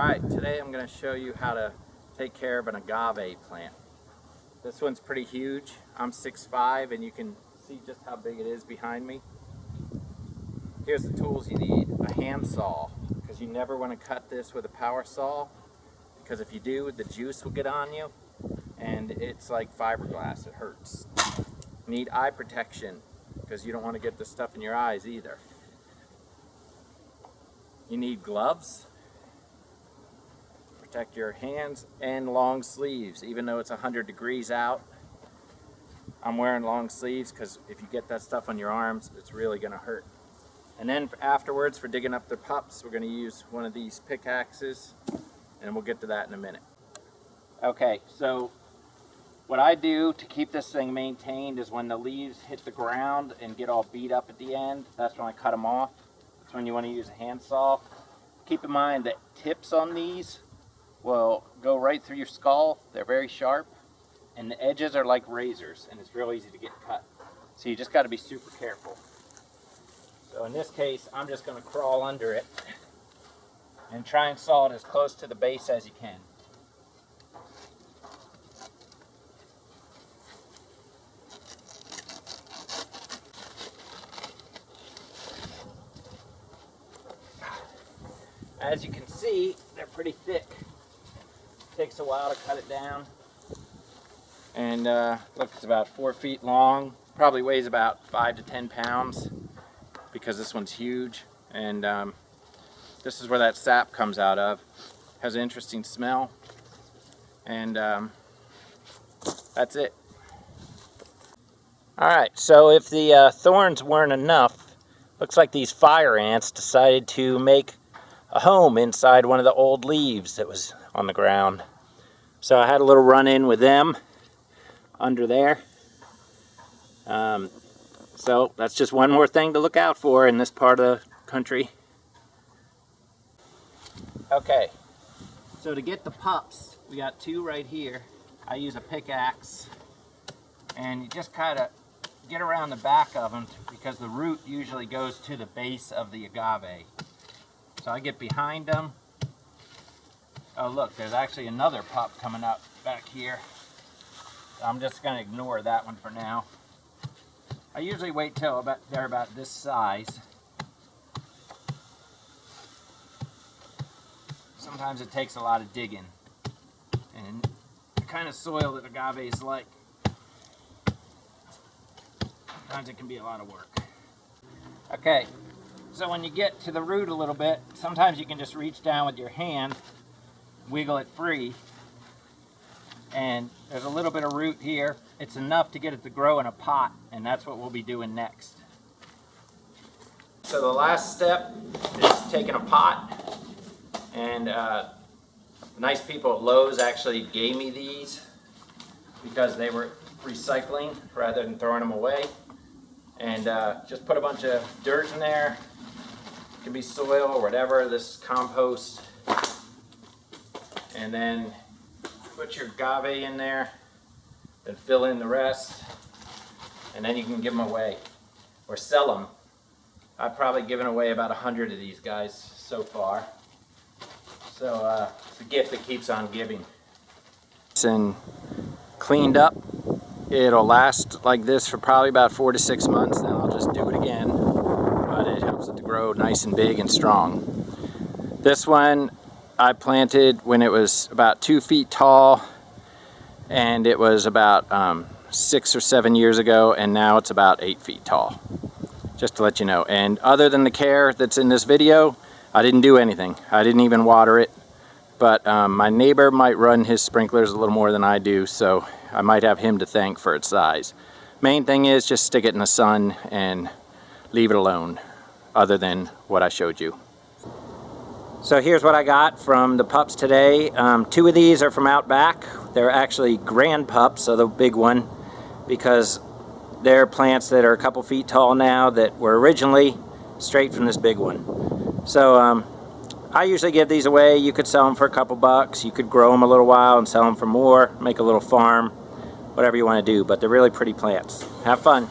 Alright, today I'm going to show you how to take care of an agave plant. This one's pretty huge. I'm 6'5", and you can see just how big it is behind me. Here's the tools you need. A hand saw, because you never want to cut this with a power saw, because if you do, the juice will get on you, and it's like fiberglass, it hurts. You need eye protection, because you don't want to get the stuff in your eyes either. You need gloves. Protect your hands, and long sleeves. Even though it's 100 degrees out, I'm wearing long sleeves because if you get that stuff on your arms, it's really going to hurt. And then afterwards, for digging up the pups, we're going to use one of these pickaxes, and we'll get to that in a minute. Okay, so what I do to keep this thing maintained is when the leaves hit the ground and get all beat up at the end, that's when I cut them off. That's when you want to use a handsaw. Keep in mind that tips on these will go right through your skull. They're very sharp, and the edges are like razors, and it's real easy to get cut. So you just got to be super careful. So in this case, I'm just going to crawl under it and try and saw it as close to the base as you can. As you can see, they're pretty thick. Takes a while to cut it down. And look, it's about 4 feet long. Probably weighs about 5 to 10 pounds because this one's huge. And this is where that sap comes out of. Has an interesting smell. And that's it. Alright, so if the thorns weren't enough, looks like these fire ants decided to make a home inside one of the old leaves that was on the ground. So I had a little run-in with them under there. So that's just one more thing to look out for in this part of the country. Okay, so to get the pups, we got two right here. I use a pickaxe, and you just kind of get around the back of them because the root usually goes to the base of the agave. So I get behind them. Oh look, there's actually another pup coming up back here. I'm just going to ignore that one for now. I usually wait till they're about this size. Sometimes it takes a lot of digging. And the kind of soil that agaves like, sometimes it can be a lot of work. Okay. So when you get to the root a little bit, sometimes you can just reach down with your hand, wiggle it free, and there's a little bit of root here. It's enough to get it to grow in a pot, and that's what we'll be doing next. So the last step is taking a pot, and nice people at Lowe's actually gave me these because they were recycling rather than throwing them away. And just put a bunch of dirt in there. It can be soil or whatever. This is compost. And then put your agave in there. Then fill in the rest. And then you can give them away or sell them. I've probably given away about 100 of these guys so far. So it's a gift that keeps on giving. And cleaned up. It'll last like this for probably about 4 to 6 months, then I'll just do it again. But it helps it to grow nice and big and strong. This one I planted when it was about 2 feet tall, and it was about 6 or 7 years ago, and now it's about 8 feet tall. Just to let you know. And other than the care that's in this video, I didn't do anything. I didn't even water it. But my neighbor might run his sprinklers a little more than I do, so I might have him to thank for its size. Main thing is just stick it in the sun and leave it alone, other than what I showed you. So here's what I got from the pups today. 2 of these are from out back. They're actually grand pups, so the big one, because they're plants that are a couple feet tall now that were originally straight from this big one. So I usually give these away. You could sell them for a couple bucks. You could grow them a little while and sell them for more, make a little farm, whatever you want to do. But they're really pretty plants. Have fun.